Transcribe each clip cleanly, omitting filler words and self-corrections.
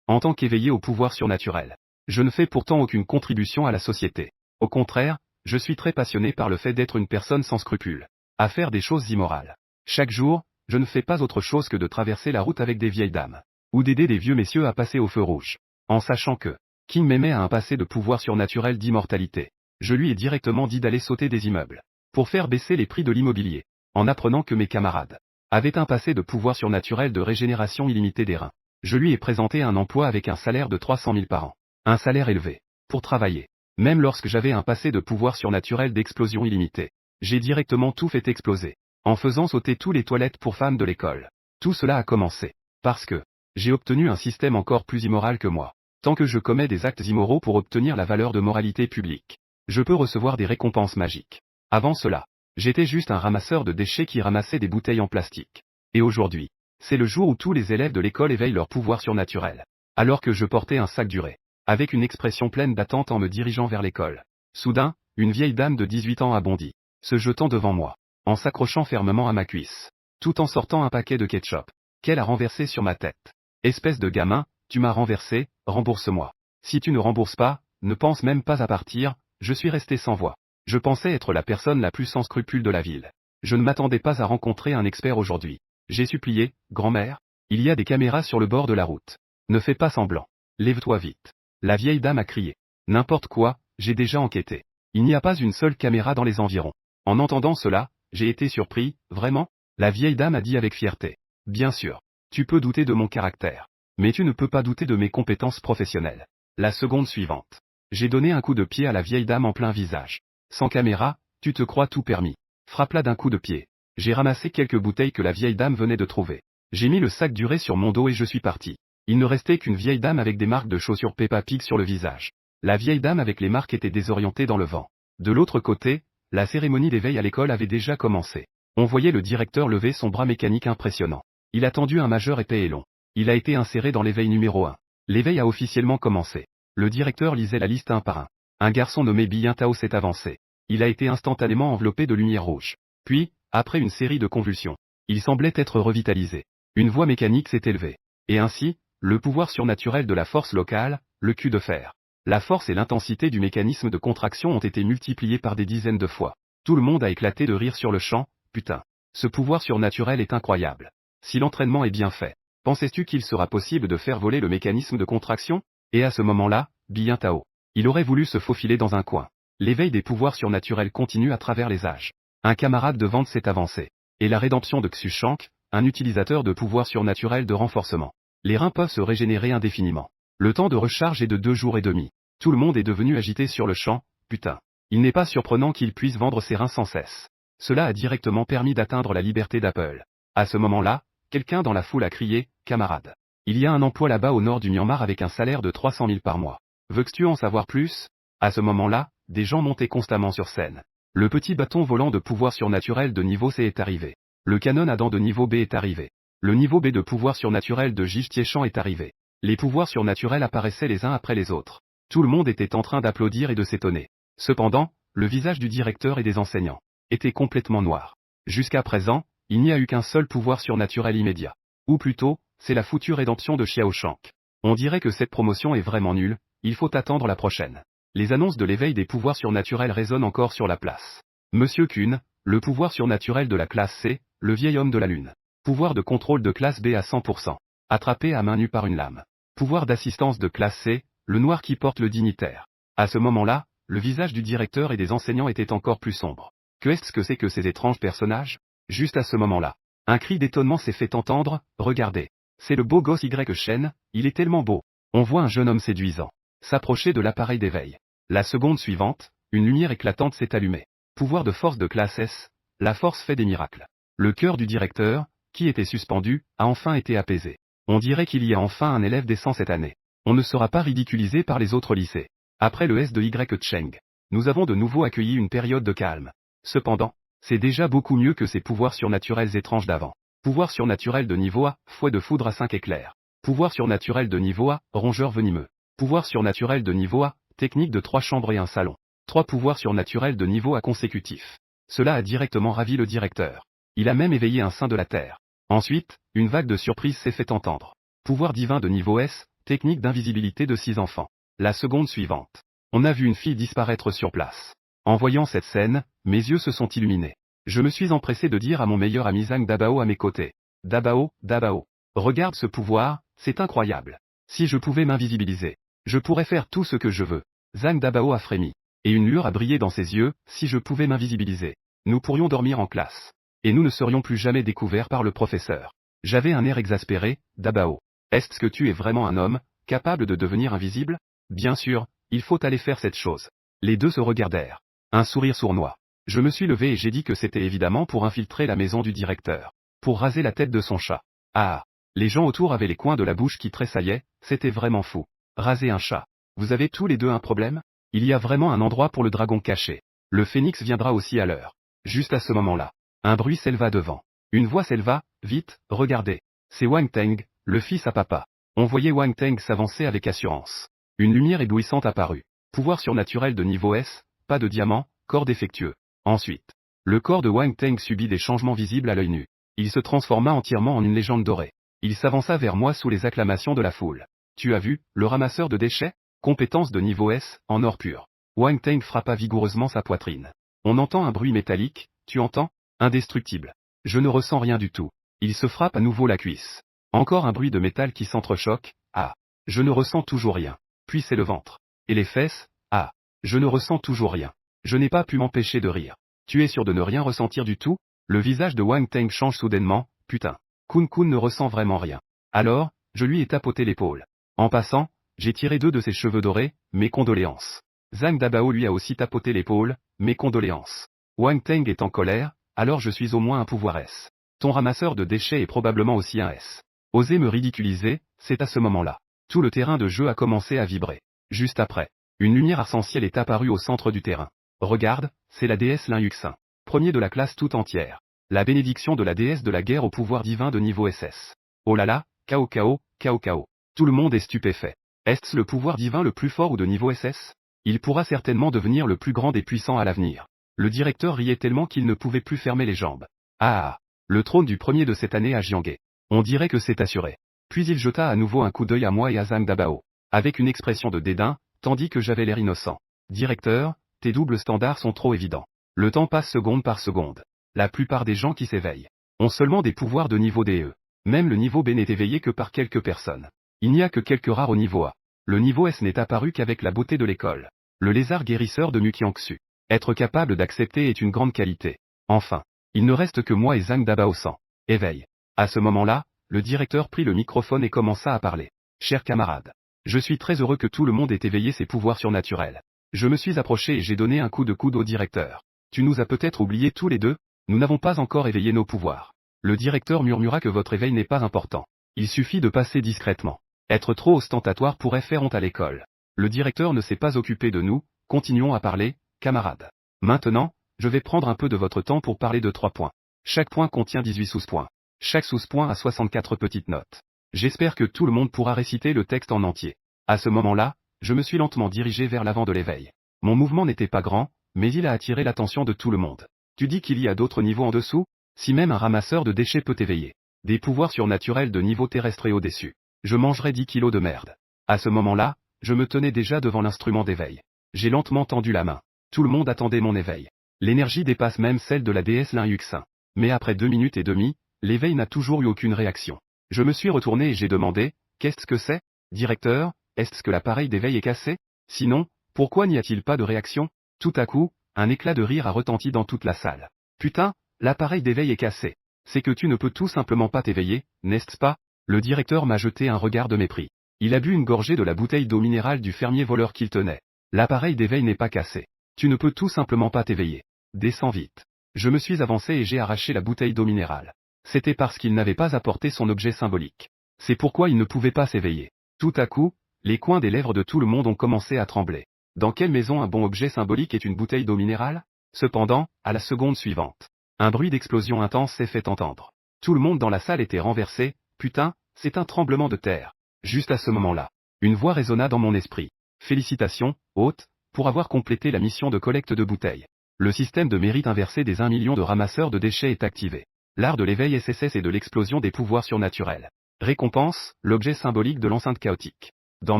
en tant qu'éveillé au pouvoir surnaturel. Je ne fais pourtant aucune contribution à la société. Au contraire, je suis très passionné par le fait d'être une personne sans scrupules, à faire des choses immorales. Chaque jour, je ne fais pas autre chose que de traverser la route avec des vieilles dames, ou d'aider des vieux messieurs à passer au feu rouge. En sachant que King Mémé a un passé de pouvoir surnaturel d'immortalité, je lui ai directement dit d'aller sauter des immeubles, pour faire baisser les prix de l'immobilier, en apprenant que mes camarades avaient un passé de pouvoir surnaturel de régénération illimitée des reins. Je lui ai présenté un emploi avec un salaire de 300 000 par an. Un salaire élevé, pour travailler. Même lorsque j'avais un passé de pouvoir surnaturel d'explosion illimitée, j'ai directement tout fait exploser, en faisant sauter tous les toilettes pour femmes de l'école. Tout cela a commencé parce que j'ai obtenu un système encore plus immoral que moi. Tant que je commets des actes immoraux pour obtenir la valeur de moralité publique, je peux recevoir des récompenses magiques. Avant cela, j'étais juste un ramasseur de déchets qui ramassait des bouteilles en plastique. Et aujourd'hui, c'est le jour où tous les élèves de l'école éveillent leur pouvoir surnaturel. Alors que je portais un sac duré, avec une expression pleine d'attente en me dirigeant vers l'école. Soudain, une vieille dame de 18 ans a bondi, se jetant devant moi, en s'accrochant fermement à ma cuisse, tout en sortant un paquet de ketchup, qu'elle a renversé sur ma tête. Espèce de gamin, tu m'as renversé, rembourse-moi. Si tu ne rembourses pas, ne pense même pas à partir, je suis resté sans voix. Je pensais être la personne la plus sans scrupules de la ville. Je ne m'attendais pas à rencontrer un expert aujourd'hui. J'ai supplié, grand-mère, il y a des caméras sur le bord de la route. Ne fais pas semblant. Lève-toi vite. La vieille dame a crié. N'importe quoi, j'ai déjà enquêté. Il n'y a pas une seule caméra dans les environs. En entendant cela, j'ai été surpris, vraiment? La vieille dame a dit avec fierté. Bien sûr. Tu peux douter de mon caractère. Mais tu ne peux pas douter de mes compétences professionnelles. La seconde suivante. J'ai donné un coup de pied à la vieille dame en plein visage. Sans caméra, tu te crois tout permis. Frappe-la d'un coup de pied. J'ai ramassé quelques bouteilles que la vieille dame venait de trouver. J'ai mis le sac duré sur mon dos et je suis parti. Il ne restait qu'une vieille dame avec des marques de chaussures Peppa Pig sur le visage. La vieille dame avec les marques était désorientée dans le vent. De l'autre côté, la cérémonie d'éveil à l'école avait déjà commencé. On voyait le directeur lever son bras mécanique impressionnant. Il a tendu un majeur épais et long. Il a été inséré dans l'éveil numéro 1. L'éveil a officiellement commencé. Le directeur lisait la liste un par un. Un garçon nommé Biyintao s'est avancé. Il a été instantanément enveloppé de lumière rouge. Puis, après une série de convulsions, il semblait être revitalisé. Une voix mécanique s'est élevée. Et ainsi, le pouvoir surnaturel de la force locale, le cul de fer. La force et l'intensité du mécanisme de contraction ont été multipliés par des dizaines de fois. Tout le monde a éclaté de rire sur le champ. Putain. Ce pouvoir surnaturel est incroyable. Si l'entraînement est bien fait, pensais-tu qu'il sera possible de faire voler le mécanisme de contraction? Et à ce moment-là, Biyintao. Il aurait voulu se faufiler dans un coin. L'éveil des pouvoirs surnaturels continue à travers les âges. Un camarade de vente s'est avancé. Et la rédemption de Xuchank, un utilisateur de pouvoirs surnaturels de renforcement. Les reins peuvent se régénérer indéfiniment. Le temps de recharge est de 2 jours et demi. Tout le monde est devenu agité sur le champ, putain. Il n'est pas surprenant qu'il puisse vendre ses reins sans cesse. Cela a directement permis d'atteindre la liberté d'Apple. À ce moment-là, quelqu'un dans la foule a crié, camarade. Il y a un emploi là-bas au nord du Myanmar avec un salaire de 300 000 par mois. Veux-tu en savoir plus? À ce moment-là, des gens montaient constamment sur scène. Le petit bâton volant de pouvoir surnaturel de niveau C est arrivé. Le canon à dents de niveau B est arrivé. Le niveau B de pouvoir surnaturel de Jige Tiechan est arrivé. Les pouvoirs surnaturels apparaissaient les uns après les autres. Tout le monde était en train d'applaudir et de s'étonner. Cependant, le visage du directeur et des enseignants était complètement noir. Jusqu'à présent, il n'y a eu qu'un seul pouvoir surnaturel immédiat. Ou plutôt, c'est la foutue rédemption de Xiao Shank. On dirait que cette promotion est vraiment nulle, il faut attendre la prochaine. Les annonces de l'éveil des pouvoirs surnaturels résonnent encore sur la place. Monsieur Kuhn, le pouvoir surnaturel de la classe C, le vieil homme de la lune. Pouvoir de contrôle de classe B à 100%. Attrapé à main nue par une lame. Pouvoir d'assistance de classe C, le noir qui porte le dignitaire. À ce moment-là, le visage du directeur et des enseignants était encore plus sombre. Qu'est-ce que c'est que ces étranges personnages? Juste à ce moment-là, un cri d'étonnement s'est fait entendre, regardez. C'est le beau gosse Y Shen, il est tellement beau. On voit un jeune homme séduisant s'approcher de l'appareil d'éveil. La seconde suivante, une lumière éclatante s'est allumée. Pouvoir de force de classe S, la force fait des miracles. Le cœur du directeur, qui était suspendu, a enfin été apaisé. On dirait qu'il y a enfin un élève décent cette année. On ne sera pas ridiculisé par les autres lycées. Après le S de Y Cheng, nous avons de nouveau accueilli une période de calme. Cependant, c'est déjà beaucoup mieux que ces pouvoirs surnaturels étranges d'avant. Pouvoir surnaturel de niveau A, fouet de foudre à 5 éclairs. Pouvoir surnaturel de niveau A, rongeur venimeux. Pouvoir surnaturel de niveau A, technique de 3 chambres et un salon. 3 pouvoirs surnaturels de niveau A consécutifs. Cela a directement ravi le directeur. Il a même éveillé un saint de la terre. Ensuite, une vague de surprises s'est fait entendre. Pouvoir divin de niveau S, technique d'invisibilité de 6 enfants. La seconde suivante. On a vu une fille disparaître sur place. En voyant cette scène, mes yeux se sont illuminés. Je me suis empressé de dire à mon meilleur ami Zhang Dabao à mes côtés. Dabao, Dabao. Regarde ce pouvoir, c'est incroyable. Si je pouvais m'invisibiliser, je pourrais faire tout ce que je veux. Zhang Dabao a frémi. Et une lueur a brillé dans ses yeux, si je pouvais m'invisibiliser. Nous pourrions dormir en classe. Et nous ne serions plus jamais découverts par le professeur. J'avais un air exaspéré. Dabao. Est-ce que tu es vraiment un homme, capable de devenir invisible? Bien sûr, il faut aller faire cette chose. Les deux se regardèrent. Un sourire sournois. Je me suis levé et j'ai dit que c'était évidemment pour infiltrer la maison du directeur. Pour raser la tête de son chat. Ah. Les gens autour avaient les coins de la bouche qui tressaillaient, c'était vraiment fou. Raser un chat. Vous avez tous les deux un problème? Il y a vraiment un endroit pour le dragon caché. Le phénix viendra aussi à l'heure. Juste à ce moment-là. Un bruit s'éleva devant. Une voix s'éleva, vite, regardez. C'est Wang Teng, le fils à papa. On voyait Wang Teng s'avancer avec assurance. Une lumière éblouissante apparut. Pouvoir surnaturel de niveau S, pas de diamant, corps défectueux. Ensuite, le corps de Wang Teng subit des changements visibles à l'œil nu. Il se transforma entièrement en une légende dorée. Il s'avança vers moi sous les acclamations de la foule. Tu as vu, le ramasseur de déchets? Compétence de niveau S, en or pur. Wang Teng frappa vigoureusement sa poitrine. On entend un bruit métallique, tu entends? Indestructible. Je ne ressens rien du tout. Il se frappe à nouveau la cuisse. Encore un bruit de métal qui s'entrechoque, ah. Je ne ressens toujours rien. Puis c'est le ventre. Et les fesses, ah. Je ne ressens toujours rien. Je n'ai pas pu m'empêcher de rire. Tu es sûr de ne rien ressentir du tout? Le visage de Wang Teng change soudainement, putain. Kun Kun ne ressent vraiment rien. Alors, je lui ai tapoté l'épaule. En passant, j'ai tiré 2 de ses cheveux dorés, mes condoléances. Zhang Dabao lui a aussi tapoté l'épaule, mes condoléances. Wang Teng est en colère, alors je suis au moins un pouvoir S. Ton ramasseur de déchets est probablement aussi un S. Oser me ridiculiser, c'est à ce moment-là. Tout le terrain de jeu a commencé à vibrer. Juste après, une lumière arc-en-ciel est apparue au centre du terrain. Regarde, c'est la déesse Lin Yuxin. Premier de la classe tout entière. La bénédiction de la déesse de la guerre au pouvoir divin de niveau SS. Oh là là, Cao Cao, Cao Cao. Tout le monde est stupéfait. Est-ce le pouvoir divin le plus fort ou de niveau SS? Il pourra certainement devenir le plus grand des puissants à l'avenir. Le directeur riait tellement qu'il ne pouvait plus fermer les jambes. Ah. Le trône du premier de cette année à Jianghe. On dirait que c'est assuré. Puis il jeta à nouveau un coup d'œil à moi et à Zhang Dabao. Avec une expression de dédain, tandis que j'avais l'air innocent. Directeur, tes doubles standards sont trop évidents. Le temps passe seconde par seconde. La plupart des gens qui s'éveillent ont seulement des pouvoirs de niveau DE. Même le niveau B n'est éveillé que par quelques personnes. Il n'y a que quelques rares au niveau A. Le niveau S n'est apparu qu'avec la beauté de l'école. Le lézard guérisseur de Mukiangxu. Être capable d'accepter est une grande qualité. Enfin, il ne reste que moi et Zhang Dabao sans éveil. À ce moment-là, le directeur prit le microphone et commença à parler. Chers camarades, je suis très heureux que tout le monde ait éveillé ses pouvoirs surnaturels. Je me suis approché et j'ai donné un coup de coude au directeur. Tu nous as peut-être oubliés tous les deux, nous n'avons pas encore éveillé nos pouvoirs. Le directeur murmura que votre éveil n'est pas important. Il suffit de passer discrètement. Être trop ostentatoire pourrait faire honte à l'école. Le directeur ne s'est pas occupé de nous, continuons à parler, camarades. Maintenant, je vais prendre un peu de votre temps pour parler de 3 points. Chaque point contient 18 sous-points. Chaque sous-point a 64 petites notes. J'espère que tout le monde pourra réciter le texte en entier. À ce moment-là, je me suis lentement dirigé vers l'avant de l'éveil. Mon mouvement n'était pas grand, mais il a attiré l'attention de tout le monde. Tu dis qu'il y a d'autres niveaux en dessous? Si même un ramasseur de déchets peut éveiller. Des pouvoirs surnaturels de niveau terrestre et au-dessus. Je mangerais 10 kilos de merde. À ce moment-là, je me tenais déjà devant l'instrument d'éveil. J'ai lentement tendu la main. Tout le monde attendait mon éveil. L'énergie dépasse même celle de la déesse Lin Yuxin. Mais après 2 minutes et demie, l'éveil n'a toujours eu aucune réaction. Je me suis retourné et j'ai demandé, qu'est-ce que c'est? Directeur, est-ce que l'appareil d'éveil est cassé? Sinon, pourquoi n'y a-t-il pas de réaction? Tout à coup, un éclat de rire a retenti dans toute la salle. Putain, l'appareil d'éveil est cassé. C'est que tu ne peux tout simplement pas t'éveiller, n'est-ce pas? Le directeur m'a jeté un regard de mépris. Il a bu une gorgée de la bouteille d'eau minérale du fermier voleur qu'il tenait. L'appareil d'éveil n'est pas cassé. Tu ne peux tout simplement pas t'éveiller. Descends vite. Je me suis avancé et j'ai arraché la bouteille d'eau minérale. C'était parce qu'il n'avait pas apporté son objet symbolique. C'est pourquoi il ne pouvait pas s'éveiller. Tout à coup, les coins des lèvres de tout le monde ont commencé à trembler. Dans quelle maison un bon objet symbolique est une bouteille d'eau minérale? Cependant, à la seconde suivante, un bruit d'explosion intense s'est fait entendre. Tout le monde dans la salle était renversé. Putain, c'est un tremblement de terre. Juste à ce moment-là, une voix résonna dans mon esprit. Félicitations, hôte, pour avoir complété la mission de collecte de bouteilles. Le système de mérite inversé des 1 million de ramasseurs de déchets est activé. L'art de l'éveil SSS et de l'explosion des pouvoirs surnaturels. Récompense, l'objet symbolique de l'enceinte chaotique. Dans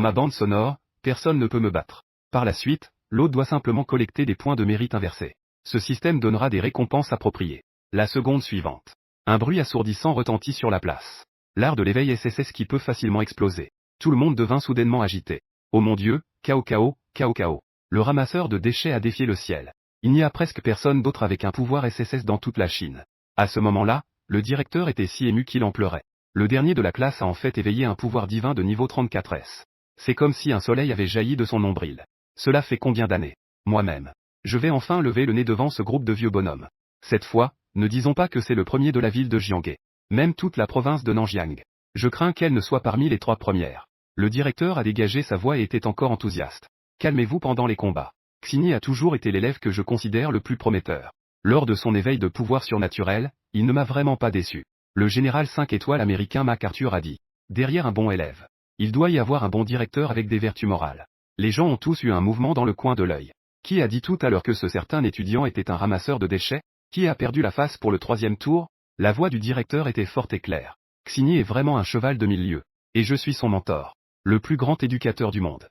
ma bande sonore, personne ne peut me battre. Par la suite, l'autre doit simplement collecter des points de mérite inversés. Ce système donnera des récompenses appropriées. La seconde suivante. Un bruit assourdissant retentit sur la place. L'art de l'éveil SSS qui peut facilement exploser. Tout le monde devint soudainement agité. Oh mon Dieu, chaos chaos, chaos chaos. Le ramasseur de déchets a défié le ciel. Il n'y a presque personne d'autre avec un pouvoir SSS dans toute la Chine. À ce moment-là, le directeur était si ému qu'il en pleurait. Le dernier de la classe a en fait éveillé un pouvoir divin de niveau 34S. C'est comme si un soleil avait jailli de son nombril. Cela fait combien d'années? Moi-même. Je vais enfin lever le nez devant ce groupe de vieux bonhommes. Cette fois, ne disons pas que c'est le premier de la ville de Jianghe. Même toute la province de Nanjiang. Je crains qu'elle ne soit parmi les 3 premières. Le directeur a dégagé sa voix et était encore enthousiaste. Calmez-vous pendant les combats. Xini a toujours été l'élève que je considère le plus prometteur. Lors de son éveil de pouvoir surnaturel, il ne m'a vraiment pas déçu. Le général 5 étoiles américain MacArthur a dit. Derrière un bon élève, il doit y avoir un bon directeur avec des vertus morales. Les gens ont tous eu un mouvement dans le coin de l'œil. Qui a dit tout à l'heure que ce certain étudiant était un ramasseur de déchets? Qui a perdu la face pour le 3e tour? La voix du directeur était forte et claire. Xini est vraiment un cheval de 1000 lieues. Et je suis son mentor. Le plus grand éducateur du monde.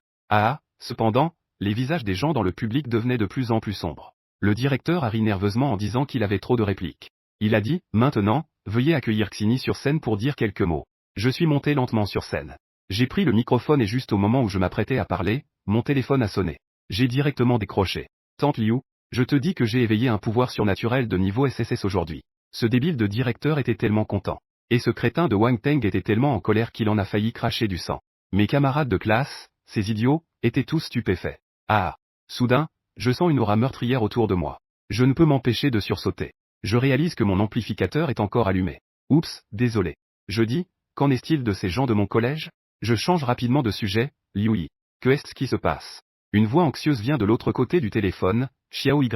Cependant, les visages des gens dans le public devenaient de plus en plus sombres. Le directeur a ri nerveusement en disant qu'il avait trop de répliques. Il a dit, maintenant, veuillez accueillir Xini sur scène pour dire quelques mots. Je suis monté lentement sur scène. J'ai pris le microphone et juste au moment où je m'apprêtais à parler, mon téléphone a sonné. J'ai directement décroché. Tante Liu, je te dis que j'ai éveillé un pouvoir surnaturel de niveau SSS aujourd'hui. Ce débile de directeur était tellement content. Et ce crétin de Wang Teng était tellement en colère qu'il en a failli cracher du sang. Mes camarades de classe, ces idiots, étaient tous stupéfaits. Soudain, je sens une aura meurtrière autour de moi. Je ne peux m'empêcher de sursauter. Je réalise que mon amplificateur est encore allumé. Oups, désolé. Je dis, qu'en est-il de ces gens de mon collège? Je change rapidement de sujet, Liu Yi. Que est-ce qui se passe? Une voix anxieuse vient de l'autre côté du téléphone, Xiao Ye.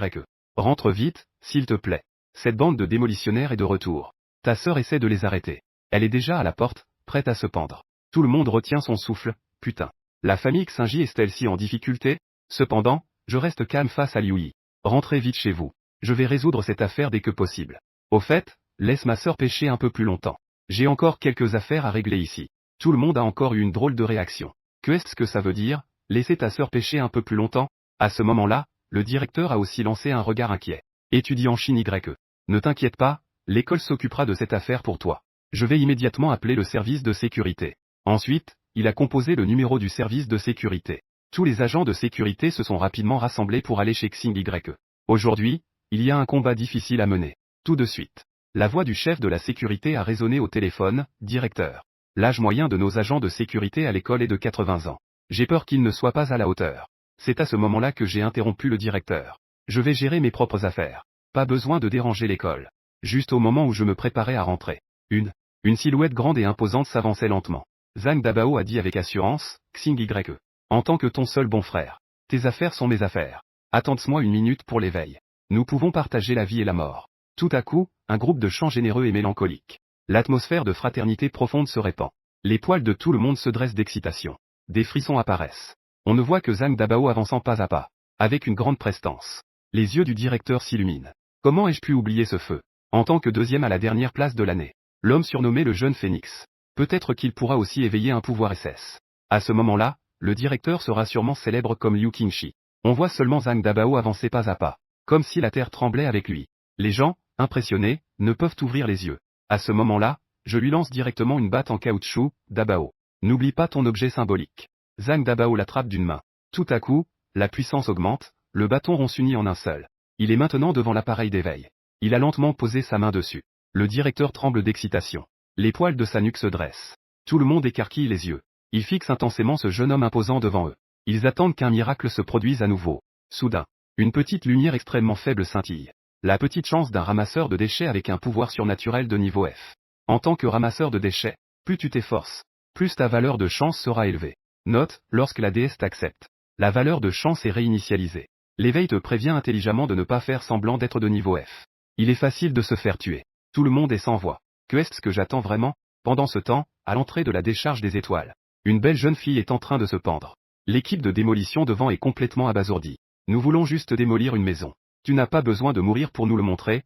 Rentre vite, s'il te plaît. Cette bande de démolitionnaires est de retour. Ta sœur essaie de les arrêter. Elle est déjà à la porte, prête à se pendre. Tout le monde retient son souffle, putain. La famille Xinji est-elle si en difficulté? Cependant, je reste calme face à Liu Yi. Rentrez vite chez vous. Je vais résoudre cette affaire dès que possible. Au fait, laisse ma sœur pêcher un peu plus longtemps. J'ai encore quelques affaires à régler ici. Tout le monde a encore eu une drôle de réaction. Que est-ce que ça veut dire, laisser ta sœur pêcher un peu plus longtemps? À ce moment-là, le directeur a aussi lancé un regard inquiet. Étudiant Chine Y. Ne t'inquiète pas, l'école s'occupera de cette affaire pour toi. Je vais immédiatement appeler le service de sécurité. Ensuite, il a composé le numéro du service de sécurité. Tous les agents de sécurité se sont rapidement rassemblés pour aller chez Xing Y. Aujourd'hui, il y a un combat difficile à mener. Tout de suite. La voix du chef de la sécurité a résonné au téléphone, directeur. L'âge moyen de nos agents de sécurité à l'école est de 80 ans. J'ai peur qu'ils ne soient pas à la hauteur. C'est à ce moment-là que j'ai interrompu le directeur. Je vais gérer mes propres affaires. Pas besoin de déranger l'école. Juste au moment où je me préparais à rentrer. Une silhouette grande et imposante s'avançait lentement. Zhang Dabao a dit avec assurance, Xing Y. En tant que ton seul bon frère. Tes affaires sont mes affaires. Attends-moi une minute pour l'éveil. Nous pouvons partager la vie et la mort. Tout à coup, un groupe de chants généreux et mélancoliques. L'atmosphère de fraternité profonde se répand. Les poils de tout le monde se dressent d'excitation. Des frissons apparaissent. On ne voit que Zhang Dabao avançant pas à pas. Avec une grande prestance. Les yeux du directeur s'illuminent. Comment ai-je pu oublier ce feu? En tant que deuxième à la dernière place de l'année. L'homme surnommé le jeune phénix. Peut-être qu'il pourra aussi éveiller un pouvoir SS. À ce moment-là, le directeur sera sûrement célèbre comme Liu Qingshi. On voit seulement Zhang Dabao avancer pas à pas. Comme si la terre tremblait avec lui. Les gens, impressionnés, ne peuvent ouvrir les yeux. À ce moment-là, je lui lance directement une batte en caoutchouc, Dabao. N'oublie pas ton objet symbolique. Zhang Dabao l'attrape d'une main. Tout à coup, la puissance augmente, le bâton rond s'unit en un seul. Il est maintenant devant l'appareil d'éveil. Il a lentement posé sa main dessus. Le directeur tremble d'excitation. Les poils de sa nuque se dressent. Tout le monde écarquille les yeux. Ils fixent intensément ce jeune homme imposant devant eux. Ils attendent qu'un miracle se produise à nouveau. Soudain, une petite lumière extrêmement faible scintille. La petite chance d'un ramasseur de déchets avec un pouvoir surnaturel de niveau F. En tant que ramasseur de déchets, plus tu t'efforces, plus ta valeur de chance sera élevée. Note, lorsque la déesse t'accepte, la valeur de chance est réinitialisée. L'éveil te prévient intelligemment de ne pas faire semblant d'être de niveau F. Il est facile de se faire tuer. Tout le monde est sans voix. Que est-ce que j'attends vraiment? Pendant ce temps, à l'entrée de la décharge des étoiles, une belle jeune fille est en train de se pendre. L'équipe de démolition devant est complètement abasourdie. Nous voulons juste démolir une maison. Tu n'as pas besoin de mourir pour nous le montrer.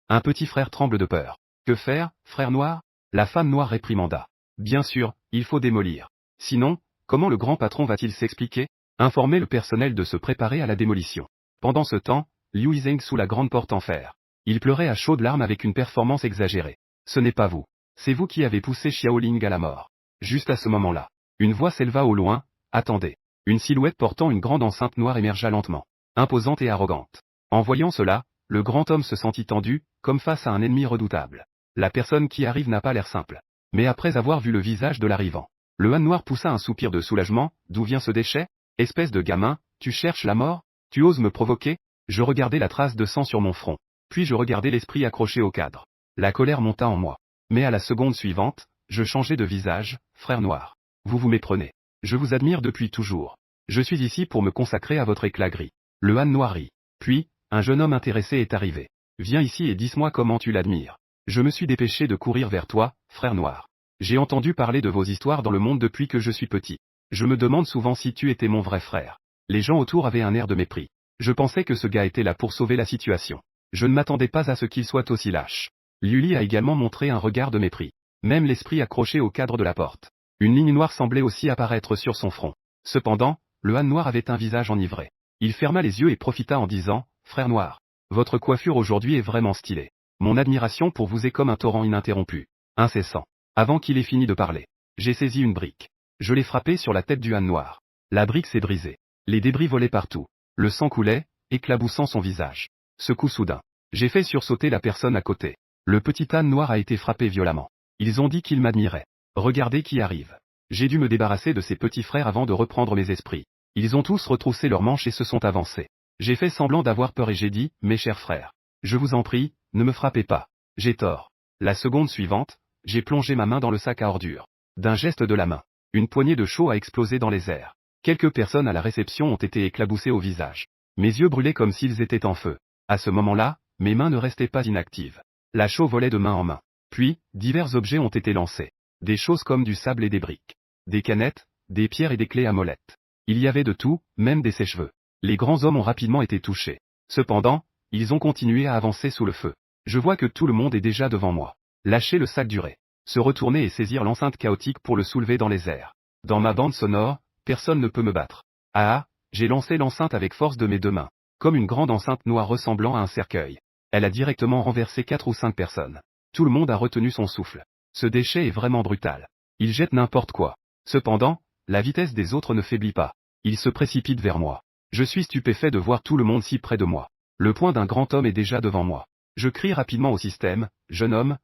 Un petit frère tremble de peur. Que faire, frère noir? La femme noire réprimanda. Bien sûr, il faut démolir. Sinon, comment le grand patron va-t-il s'expliquer? Informer le personnel de se préparer à la démolition. Pendant ce temps, Liu Yizeng sous la grande porte en fer. Il pleurait à chaudes larmes avec une performance exagérée. Ce n'est pas vous. C'est vous qui avez poussé Xiaoling à la mort. Juste à ce moment-là, une voix s'éleva au loin. Attendez. Une silhouette portant une grande enceinte noire émergea lentement, imposante et arrogante. En voyant cela, le grand homme se sentit tendu, comme face à un ennemi redoutable. La personne qui arrive n'a pas l'air simple. Mais après avoir vu le visage de l'arrivant, le Han noir poussa un soupir de soulagement. D'où vient ce déchet? Espèce de gamin, tu cherches la mort? Tu oses me provoquer? Je regardais la trace de sang sur mon front. Puis je regardais l'esprit accroché au cadre. La colère monta en moi. Mais à la seconde suivante, je changeai de visage. Frère noir. Vous vous méprenez. Je vous admire depuis toujours. Je suis ici pour me consacrer à votre éclat gris. Le Han noir rit. Puis, un jeune homme intéressé est arrivé. Viens ici et dis-moi comment tu l'admires. Je me suis dépêché de courir vers toi, frère noir. J'ai entendu parler de vos histoires dans le monde depuis que je suis petit. Je me demande souvent si tu étais mon vrai frère. Les gens autour avaient un air de mépris. Je pensais que ce gars était là pour sauver la situation. Je ne m'attendais pas à ce qu'il soit aussi lâche. Liu Li a également montré un regard de mépris. Même l'esprit accroché au cadre de la porte. Une ligne noire semblait aussi apparaître sur son front. Cependant, le Han noir avait un visage enivré. Il ferma les yeux et profita en disant, « Frère noir, votre coiffure aujourd'hui est vraiment stylée. Mon admiration pour vous est comme un torrent ininterrompu, incessant. » Avant qu'il ait fini de parler, j'ai saisi une brique. Je l'ai frappée sur la tête du Han noir. La brique s'est brisée. Les débris volaient partout. Le sang coulait, éclaboussant son visage. Ce coup soudain, j'ai fait sursauter la personne à côté. Le petit Han noir a été frappé violemment. Ils ont dit qu'ils m'admiraient. Regardez qui arrive. J'ai dû me débarrasser de ces petits frères avant de reprendre mes esprits. Ils ont tous retroussé leurs manches et se sont avancés. J'ai fait semblant d'avoir peur et j'ai dit, mes chers frères, je vous en prie, ne me frappez pas. J'ai tort. La seconde suivante, j'ai plongé ma main dans le sac à ordures. D'un geste de la main, une poignée de chaux a explosé dans les airs. Quelques personnes à la réception ont été éclaboussées au visage. Mes yeux brûlaient comme s'ils étaient en feu. À ce moment-là, mes mains ne restaient pas inactives. La chaux volait de main en main. Puis, divers objets ont été lancés. Des choses comme du sable et des briques. Des canettes, des pierres et des clés à molette. Il y avait de tout, même des sèche-cheveux. Les grands hommes ont rapidement été touchés. Cependant, ils ont continué à avancer sous le feu. Je vois que tout le monde est déjà devant moi. Lâcher le sac duré. Se retourner et saisir l'enceinte chaotique pour le soulever dans les airs. Dans ma bande sonore, personne ne peut me battre. Ah, j'ai lancé l'enceinte avec force de mes deux mains. Comme une grande enceinte noire ressemblant à un cercueil. Elle a directement renversé 4 ou 5 personnes. Tout le monde a retenu son souffle. Ce déchet est vraiment brutal. Il jette n'importe quoi. Cependant, la vitesse des autres ne faiblit pas. Ils se précipitent vers moi. Je suis stupéfait de voir tout le monde si près de moi. Le poing d'un grand homme est déjà devant moi. Je crie rapidement au système, jeune homme,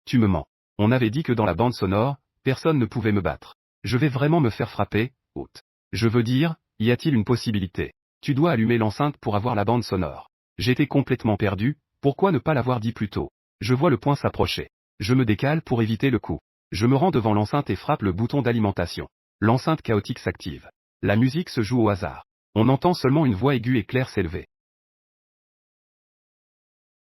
tu me mens. On avait dit que dans la bande sonore, personne ne pouvait me battre. Je vais vraiment me faire frapper, hôte. Je veux dire, y a-t-il une possibilité? Tu dois allumer l'enceinte pour avoir la bande sonore. J'étais complètement perdu, pourquoi ne pas l'avoir dit plus tôt? Je vois le poing s'approcher. Je me décale pour éviter le coup. Je me rends devant l'enceinte et frappe le bouton d'alimentation. L'enceinte chaotique s'active. La musique se joue au hasard. On entend seulement une voix aiguë et claire s'élever.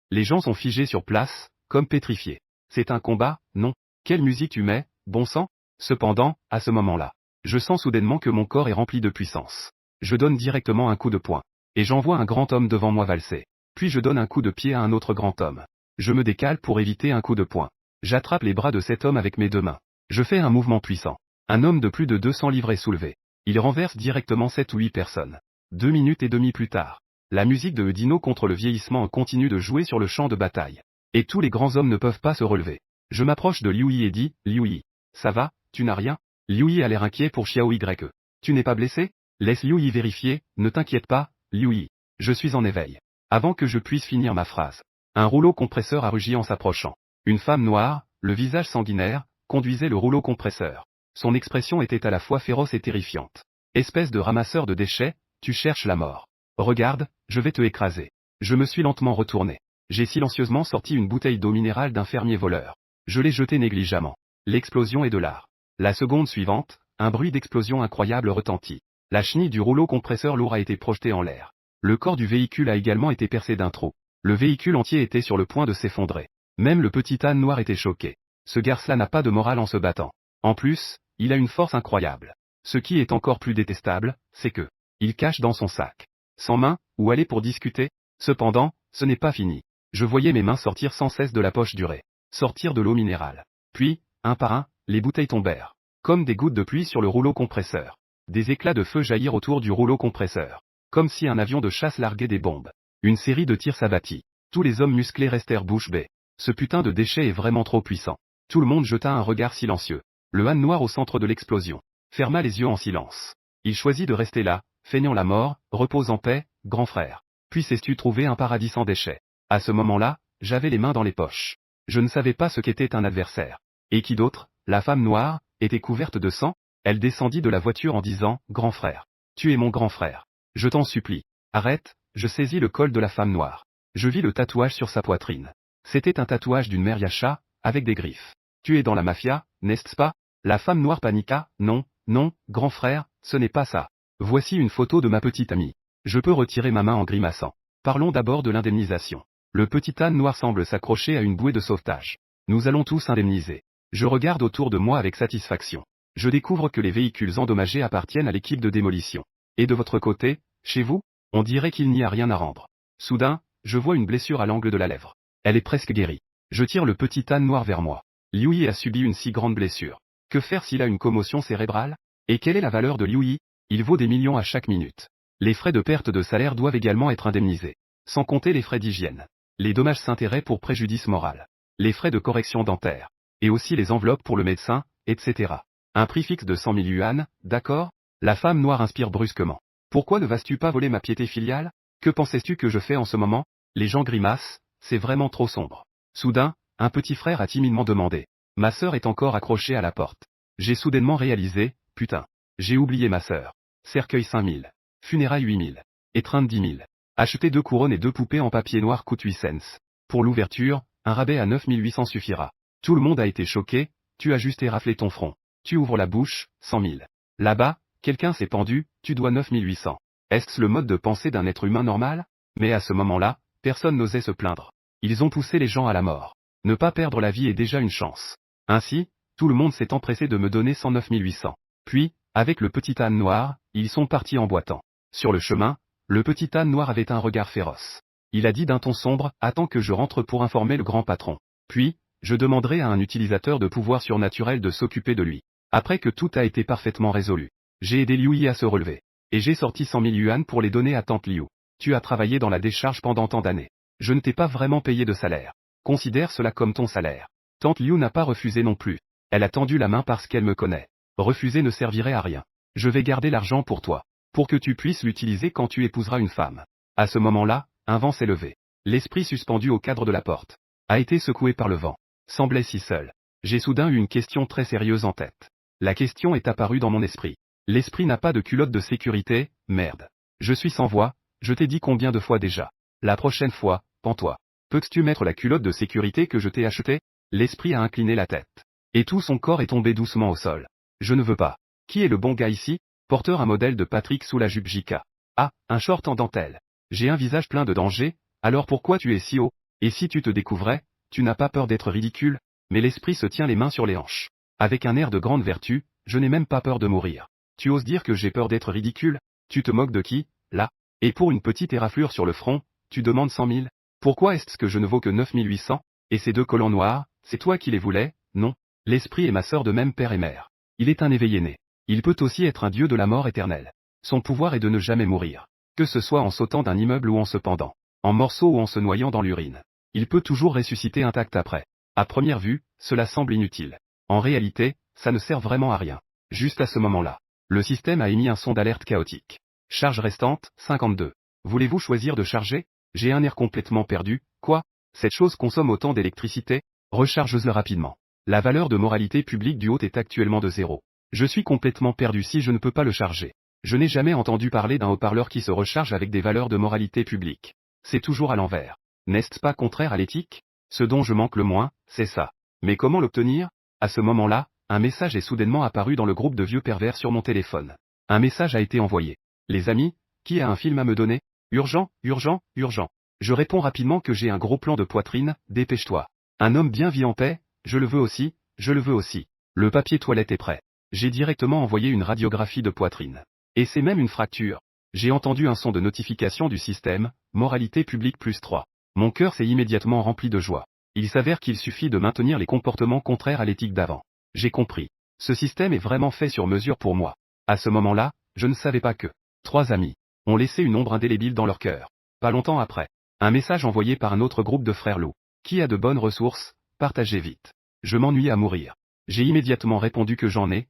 Les gens sont figés sur place, comme pétrifiés. C'est un combat, non? Quelle musique tu mets, bon sang? Cependant, à ce moment-là, je sens soudainement que mon corps est rempli de puissance. Je donne directement un coup de poing. Et j'envoie un grand homme devant moi valser. Puis je donne un coup de pied à un autre grand homme. Je me décale pour éviter un coup de poing. J'attrape les bras de cet homme avec mes deux mains. Je fais un mouvement puissant. Un homme de plus de 200 livres est soulevé. Il renverse directement 7 ou 8 personnes. 2 minutes et demie plus tard, la musique de Dino contre le vieillissement continue de jouer sur le champ de bataille. Et tous les grands hommes ne peuvent pas se relever. Je m'approche de Liu Yi et dis, Liu Yi, ça va, tu n'as rien? Liu Yi a l'air inquiet pour Xiao Y. Tu n'es pas blessé? Laisse Liu Yi vérifier, ne t'inquiète pas, Liu Yi. Je suis en éveil. Avant que je puisse finir ma phrase, un rouleau compresseur a rugi en s'approchant. Une femme noire, le visage sanguinaire, conduisait le rouleau compresseur. Son expression était à la fois féroce et terrifiante. Espèce de ramasseur de déchets, tu cherches la mort. Regarde, je vais te écraser. Je me suis lentement retourné. J'ai silencieusement sorti une bouteille d'eau minérale d'un fermier voleur. Je l'ai jetée négligemment. L'explosion est de l'art. La seconde suivante, un bruit d'explosion incroyable retentit. La chenille du rouleau compresseur lourd a été projetée en l'air. Le corps du véhicule a également été percé d'un trou. Le véhicule entier était sur le point de s'effondrer. Même le petit âne noir était choqué. Ce garce-là n'a pas de morale en se battant. En plus, il a une force incroyable. Ce qui est encore plus détestable, c'est que, il cache dans son sac. Sans main, où aller pour discuter? Cependant, ce n'est pas fini. Je voyais mes mains sortir sans cesse de la poche durée. Sortir de l'eau minérale. Puis, un par un, les bouteilles tombèrent. Comme des gouttes de pluie sur le rouleau compresseur. Des éclats de feu jaillirent autour du rouleau compresseur. Comme si un avion de chasse larguait des bombes. Une série de tirs s'abattit. Tous les hommes musclés restèrent bouche bée. Ce putain de déchet est vraiment trop puissant. Tout le monde jeta un regard silencieux. Le âne noir au centre de l'explosion ferma les yeux en silence. Il choisit de rester là, feignant la mort, repose en paix, grand frère. Puis sais-tu trouver un paradis sans déchets. À ce moment-là, j'avais les mains dans les poches. Je ne savais pas ce qu'était un adversaire. Et qui d'autre, la femme noire, était couverte de sang. Elle descendit de la voiture en disant, grand frère. Tu es mon grand frère. Je t'en supplie. Arrête, je saisis le col de la femme noire. Je vis le tatouage sur sa poitrine. C'était un tatouage d'une mère Yasha, avec des griffes. Tu es dans la mafia, n'est-ce pas? La femme noire paniqua, non, non, grand frère, ce n'est pas ça. Voici une photo de ma petite amie. Je peux retirer ma main en grimaçant. Parlons d'abord de l'indemnisation. Le petit âne noir semble s'accrocher à une bouée de sauvetage. Nous allons tous indemniser. Je regarde autour de moi avec satisfaction. Je découvre que les véhicules endommagés appartiennent à l'équipe de démolition. Et de votre côté, chez vous, on dirait qu'il n'y a rien à rendre. Soudain, je vois une blessure à l'angle de la lèvre. Elle est presque guérie. Je tire le petit âne noir vers moi. Liu a subi une si grande blessure. Que faire s'il a une commotion cérébrale? Et quelle est la valeur de Liu? Il vaut des millions à chaque minute. Les frais de perte de salaire doivent également être indemnisés. Sans compter les frais d'hygiène. Les dommages s'intérêts pour préjudice moral. Les frais de correction dentaire. Et aussi les enveloppes pour le médecin, etc. Un prix fixe de 100 000 yuan, d'accord? La femme noire inspire brusquement. Pourquoi ne vas-tu pas voler ma piété filiale? Que pensais-tu que je fais en ce moment? Les gens grimacent, c'est vraiment trop sombre. Soudain, un petit frère a timidement demandé. Ma sœur est encore accrochée à la porte. J'ai soudainement réalisé, putain. J'ai oublié ma sœur. Cercueil 5 000. Funérailles 8 000. Étreinte 10 000. Acheter 2 couronnes et 2 poupées en papier noir coûte 8 cents. Pour l'ouverture, un rabais à 9 800 suffira. Tout le monde a été choqué, tu as juste éraflé ton front. Tu ouvres la bouche, 100 000. Là-bas, quelqu'un s'est pendu, tu dois 9 800. Est-ce le mode de pensée d'un être humain normal? Mais à ce moment-là, personne n'osait se plaindre. Ils ont poussé les gens à la mort. Ne pas perdre la vie est déjà une chance. Ainsi, tout le monde s'est empressé de me donner 109 800. Puis, avec le petit âne noir, ils sont partis en boitant. Sur le chemin, le petit âne noir avait un regard féroce. Il a dit d'un ton sombre, attends que je rentre pour informer le grand patron. Puis, je demanderai à un utilisateur de pouvoir surnaturel de s'occuper de lui. Après que tout a été parfaitement résolu. J'ai aidé Liu à se relever. Et j'ai sorti 100 000 yuan pour les donner à tante Liu. Tu as travaillé dans la décharge pendant tant d'années. Je ne t'ai pas vraiment payé de salaire. Considère cela comme ton salaire. Tante Liu n'a pas refusé non plus. Elle a tendu la main parce qu'elle me connaît. Refuser ne servirait à rien. Je vais garder l'argent pour toi. Pour que tu puisses l'utiliser quand tu épouseras une femme. À ce moment-là, un vent s'est levé. L'esprit suspendu au cadre de la porte a été secoué par le vent. Semblait si seul. J'ai soudain eu une question très sérieuse en tête. La question est apparue dans mon esprit. L'esprit n'a pas de culotte de sécurité, merde. Je suis sans voix, je t'ai dit combien de fois déjà. La prochaine fois, pends-toi. Peux-tu mettre la culotte de sécurité que je t'ai achetée? L'esprit a incliné la tête. Et tout son corps est tombé doucement au sol. Je ne veux pas. Qui est le bon gars ici? Porteur un modèle de Patrick sous la jupe JK. Ah, un short en dentelle. J'ai un visage plein de danger, alors pourquoi tu es si haut? Et si tu te découvrais, tu n'as pas peur d'être ridicule? Mais l'esprit se tient les mains sur les hanches. Avec un air de grande vertu, je n'ai même pas peur de mourir. Tu oses dire que j'ai peur d'être ridicule? Tu te moques de qui, là? Et pour une petite éraflure sur le front, tu demandes 100 000? Pourquoi est-ce que je ne vaux que 9 800? Et ces 2 collants noirs, c'est toi qui les voulais? Non. L'esprit est ma sœur de même père et mère. Il est un éveillé né. Il peut aussi être un dieu de la mort éternelle. Son pouvoir est de ne jamais mourir. Que ce soit en sautant d'un immeuble ou en se pendant. En morceaux ou en se noyant dans l'urine. Il peut toujours ressusciter intact après. À première vue, cela semble inutile. En réalité, ça ne sert vraiment à rien. Juste à ce moment-là. Le système a émis un son d'alerte chaotique. Charge restante, 52. Voulez-vous choisir de charger? J'ai un air complètement perdu, quoi? Cette chose consomme autant d'électricité? Recharge-le rapidement. La valeur de moralité publique du haut est actuellement de 0. Je suis complètement perdu si je ne peux pas le charger. Je n'ai jamais entendu parler d'un haut-parleur qui se recharge avec des valeurs de moralité publique. C'est toujours à l'envers. N'est-ce pas contraire à l'éthique? Ce dont je manque le moins, c'est ça. Mais comment l'obtenir? À ce moment-là, un message est soudainement apparu dans le groupe de vieux pervers sur mon téléphone. Un message a été envoyé. Les amis, qui a un film à me donner? Urgent, urgent, urgent. Je réponds rapidement que j'ai un gros plan de poitrine, dépêche-toi. Un homme bien vit en paix, je le veux aussi, je le veux aussi. Le papier toilette est prêt. J'ai directement envoyé une radiographie de poitrine. Et c'est même une fracture. J'ai entendu un son de notification du système, moralité publique +3. Mon cœur s'est immédiatement rempli de joie. Il s'avère qu'il suffit de maintenir les comportements contraires à l'éthique d'avant. J'ai compris. Ce système est vraiment fait sur mesure pour moi. À ce moment-là, je ne savais pas que 3 amis ont laissé une ombre indélébile dans leur cœur. Pas longtemps après, un message envoyé par un autre groupe de frères loups. Qui a de bonnes ressources, partagez vite. Je m'ennuie à mourir. J'ai immédiatement répondu que j'en ai.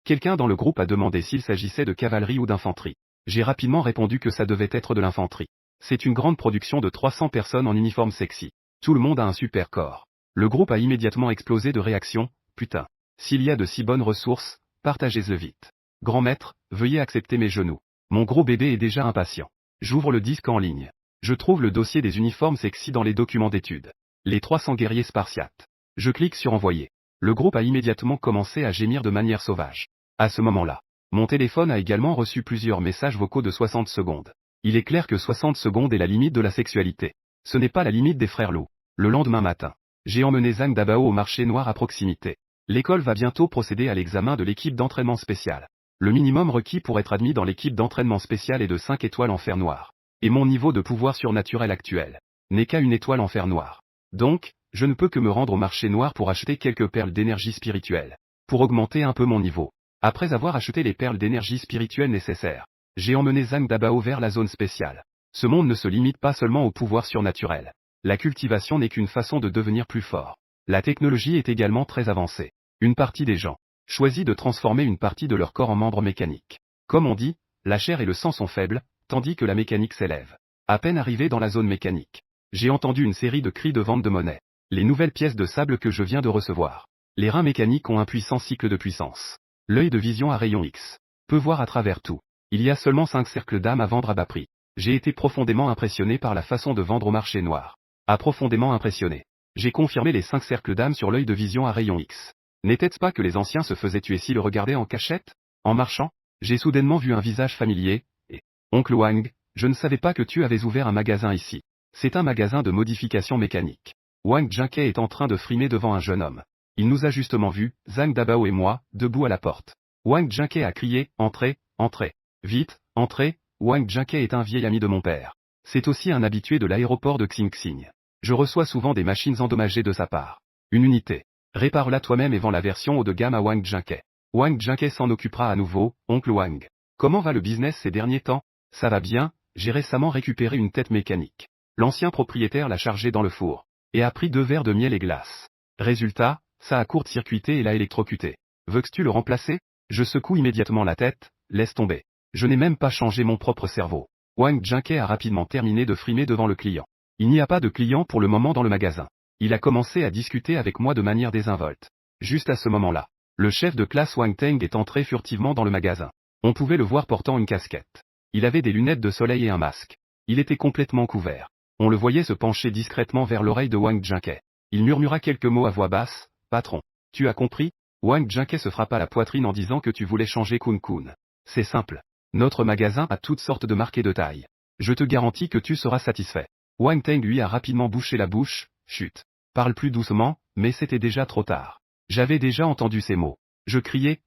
Quelqu'un dans le groupe a demandé s'il s'agissait de cavalerie ou d'infanterie. J'ai rapidement répondu que ça devait être de l'infanterie. C'est une grande production de 300 personnes en uniforme sexy. Tout le monde a un super corps. Le groupe a immédiatement explosé de réaction. Putain. S'il y a de si bonnes ressources, partagez-le vite. Grand maître, veuillez accepter mes genoux. Mon gros bébé est déjà impatient. J'ouvre le disque en ligne. Je trouve le dossier des uniformes sexy dans les documents d'études. Les 300 guerriers spartiates. Je clique sur envoyer. Le groupe a immédiatement commencé à gémir de manière sauvage. À ce moment-là, mon téléphone a également reçu plusieurs messages vocaux de 60 secondes. Il est clair que 60 secondes est la limite de la sexualité. Ce n'est pas la limite des frères loups. Le lendemain matin, j'ai emmené Zhang Dabao au marché noir à proximité. L'école va bientôt procéder à l'examen de l'équipe d'entraînement spécial. Le minimum requis pour être admis dans l'équipe d'entraînement spécial est de 5 étoiles en fer noir. Et mon niveau de pouvoir surnaturel actuel n'est qu'à 1 étoile en fer noir. Donc, je ne peux que me rendre au marché noir pour acheter quelques perles d'énergie spirituelle. Pour augmenter un peu mon niveau. Après avoir acheté les perles d'énergie spirituelle nécessaires, j'ai emmené Zhang Dabao vers la zone spéciale. Ce monde ne se limite pas seulement au pouvoir surnaturel. La cultivation n'est qu'une façon de devenir plus fort. La technologie est également très avancée. Une partie des gens choisit de transformer une partie de leur corps en membres mécaniques. Comme on dit, la chair et le sang sont faibles, tandis que la mécanique s'élève. À peine arrivé dans la zone mécanique, j'ai entendu une série de cris de vente de monnaie. Les nouvelles pièces de sable que je viens de recevoir. Les reins mécaniques ont un puissant cycle de puissance. L'œil de vision à rayon X peut voir à travers tout. Il y a seulement 5 cercles d'âme à vendre à bas prix. J'ai été profondément impressionné par la façon de vendre au marché noir. Profondément impressionné. J'ai confirmé les 5 cercles d'âme sur l'œil de vision à rayon X. N'était-ce pas que les anciens se faisaient tuer s'ils le regardaient en cachette? En marchant, j'ai soudainement vu un visage familier, et... Oncle Wang, je ne savais pas que tu avais ouvert un magasin ici. C'est un magasin de modification mécanique. Wang Jiankai est en train de frimer devant un jeune homme. Il nous a justement vus, Zhang Dabao et moi, debout à la porte. Wang Jiankai a crié, entrez, entrez. Vite, entrez, Wang Jiankai est un vieil ami de mon père. C'est aussi un habitué de l'aéroport de Xingxing. Je reçois souvent des machines endommagées de sa part. Une unité. Répare-la toi-même et vends la version haut de gamme à Wang Jiankai. Wang Jiankai s'en occupera à nouveau, oncle Wang. Comment va le business ces derniers temps? Ça va bien, j'ai récemment récupéré une tête mécanique. L'ancien propriétaire l'a chargée dans le four. Et a pris 2 verres de miel et glace. Résultat, ça a court-circuité et l'a électrocuté. Veux-tu le remplacer? Je secoue immédiatement la tête, laisse tomber. Je n'ai même pas changé mon propre cerveau. Wang Jiankai a rapidement terminé de frimer devant le client. Il n'y a pas de client pour le moment dans le magasin. Il a commencé à discuter avec moi de manière désinvolte. Juste à ce moment-là, le chef de classe Wang Teng est entré furtivement dans le magasin. On pouvait le voir portant une casquette. Il avait des lunettes de soleil et un masque. Il était complètement couvert. On le voyait se pencher discrètement vers l'oreille de Wang Jiankai. Il murmura quelques mots à voix basse, « Patron, tu as compris ?» Wang Jiankai se frappa la poitrine en disant que tu voulais changer Kun Kun. C'est simple. Notre magasin a toutes sortes de marques et de tailles. Je te garantis que tu seras satisfait. Wang Teng lui a rapidement bouché la bouche, chut. Parle plus doucement, mais c'était déjà trop tard. J'avais déjà entendu ces mots. Je criais,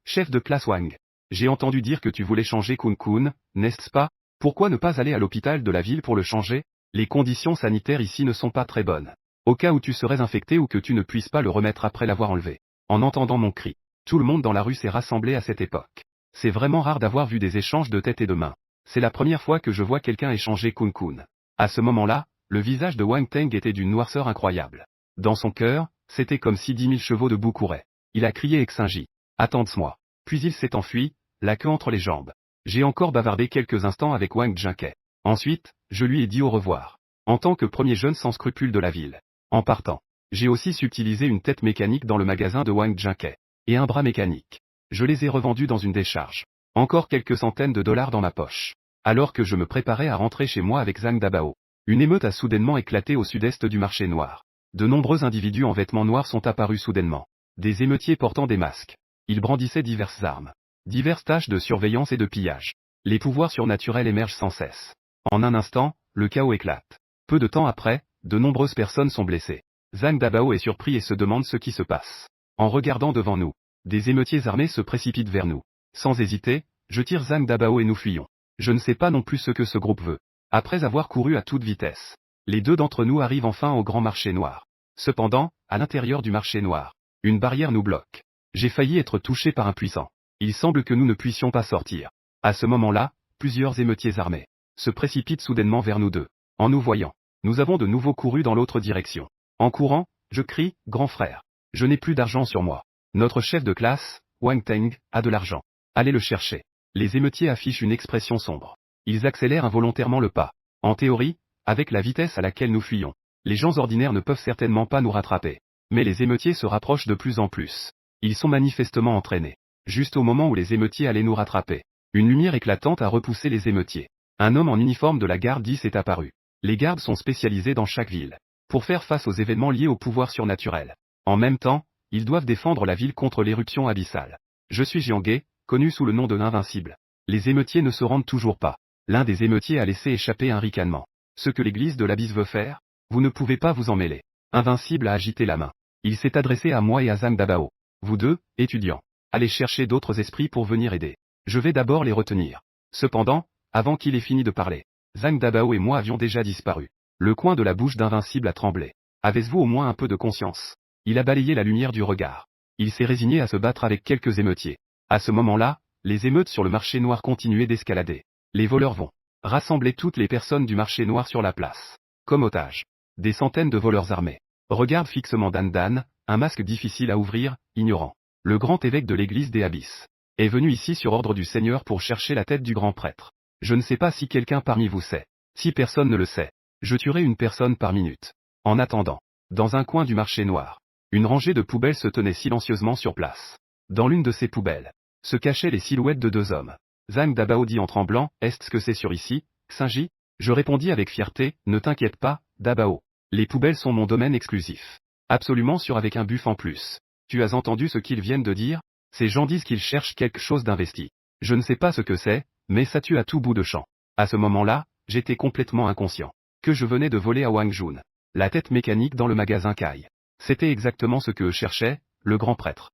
chef de classe Wang. J'ai entendu dire que tu voulais changer Kun Kun, n'est-ce pas? Pourquoi ne pas aller à l'hôpital de la ville pour le changer? Les conditions sanitaires ici ne sont pas très bonnes. Au cas où tu serais infecté ou que tu ne puisses pas le remettre après l'avoir enlevé. En entendant mon cri, tout le monde dans la rue s'est rassemblé à cette époque. C'est vraiment rare d'avoir vu des échanges de tête et de main. C'est la première fois que je vois quelqu'un échanger Kun Kun. À ce moment-là, le visage de Wang Teng était d'une noirceur incroyable. Dans son cœur, c'était comme si 10 000 chevaux de boue couraient. Il a crié exsingi. Attends-moi. Puis il s'est enfui, la queue entre les jambes. J'ai encore bavardé quelques instants avec Wang Jiankai. Ensuite, je lui ai dit au revoir. En tant que premier jeune sans scrupules de la ville. En partant, j'ai aussi subtilisé une tête mécanique dans le magasin de Wang Jiankai. Et un bras mécanique. Je les ai revendus dans une décharge. Encore quelques centaines de dollars dans ma poche. Alors que je me préparais à rentrer chez moi avec Zhang Dabao. Une émeute a soudainement éclaté au sud-est du marché noir. De nombreux individus en vêtements noirs sont apparus soudainement. Des émeutiers portant des masques. Ils brandissaient diverses armes. Diverses tâches de surveillance et de pillage. Les pouvoirs surnaturels émergent sans cesse. En un instant, le chaos éclate. Peu de temps après, de nombreuses personnes sont blessées. Zhang Dabao est surpris et se demande ce qui se passe. En regardant devant nous, des émeutiers armés se précipitent vers nous. Sans hésiter, je tire Zhang Dabao et nous fuyons. Je ne sais pas non plus ce que ce groupe veut. Après avoir couru à toute vitesse, les 2 d'entre nous arrivent enfin au grand marché noir. Cependant, à l'intérieur du marché noir, Une barrière nous bloque. J'ai failli être touché par un puissant. Il semble que nous ne puissions pas sortir. À ce moment-là, plusieurs émeutiers armés se précipitent soudainement vers nous deux. En nous voyant, nous avons de nouveau couru dans l'autre direction. En courant, je crie, grand frère. Je n'ai plus d'argent sur moi. Notre chef de classe, Wang Teng, a de l'argent. Allez le chercher. Les émeutiers affichent une expression sombre. Ils accélèrent involontairement le pas. En théorie, avec la vitesse à laquelle nous fuyons, les gens ordinaires ne peuvent certainement pas nous rattraper. Mais les émeutiers se rapprochent de plus en plus. Ils sont manifestement entraînés. Juste au moment où les émeutiers allaient nous rattraper, une lumière éclatante a repoussé les émeutiers. Un homme en uniforme de la garde 10 est apparu. Les gardes sont spécialisés dans chaque ville pour faire face aux événements liés au pouvoir surnaturel. En même temps, ils doivent défendre la ville contre l'éruption abyssale. Je suis Jianghe, connu sous le nom de l'Invincible. Les émeutiers ne se rendent toujours pas. L'un des émeutiers a laissé échapper un ricanement. Ce que l'église de l'Abysse veut faire, vous ne pouvez pas vous en mêler. Invincible a agité la main. Il s'est adressé à moi et à Zhang Dabao. Vous deux, étudiants, allez chercher d'autres esprits pour venir aider. Je vais d'abord les retenir. Cependant, avant qu'il ait fini de parler, Zhang Dabao et moi avions déjà disparu. Le coin de la bouche d'Invincible a tremblé. Avez-vous au moins un peu de conscience? Il a balayé la lumière du regard. Il s'est résigné à se battre avec quelques émeutiers. À ce moment-là, les émeutes sur le marché noir continuaient d'escalader. Les voleurs vont rassembler toutes les personnes du marché noir sur la place. Comme otages. Des centaines de voleurs armés regardent fixement Dan Dan, un masque difficile à ouvrir, ignorant. Le grand évêque de l'église des Abysses est venu ici sur ordre du Seigneur pour chercher la tête du grand prêtre. Je ne sais pas si quelqu'un parmi vous sait. Si personne ne le sait, je tuerai une personne par minute. En attendant, dans un coin du marché noir, une rangée de poubelles se tenait silencieusement sur place. Dans l'une de ces poubelles, se cachaient les silhouettes de deux hommes. Zhang Dabao dit en tremblant, est-ce que c'est sur ici, Xinji? Je répondis avec fierté, ne t'inquiète pas, Dabao. Les poubelles sont mon domaine exclusif. Absolument sûr avec un buff en plus. Tu as entendu ce qu'ils viennent de dire? Ces gens disent qu'ils cherchent quelque chose d'investi. Je ne sais pas ce que c'est, mais ça tue à tout bout de champ. À ce moment-là, j'étais complètement inconscient. Que je venais de voler à Wang Jun la tête mécanique dans le magasin Kai. C'était exactement ce que cherchait le grand prêtre.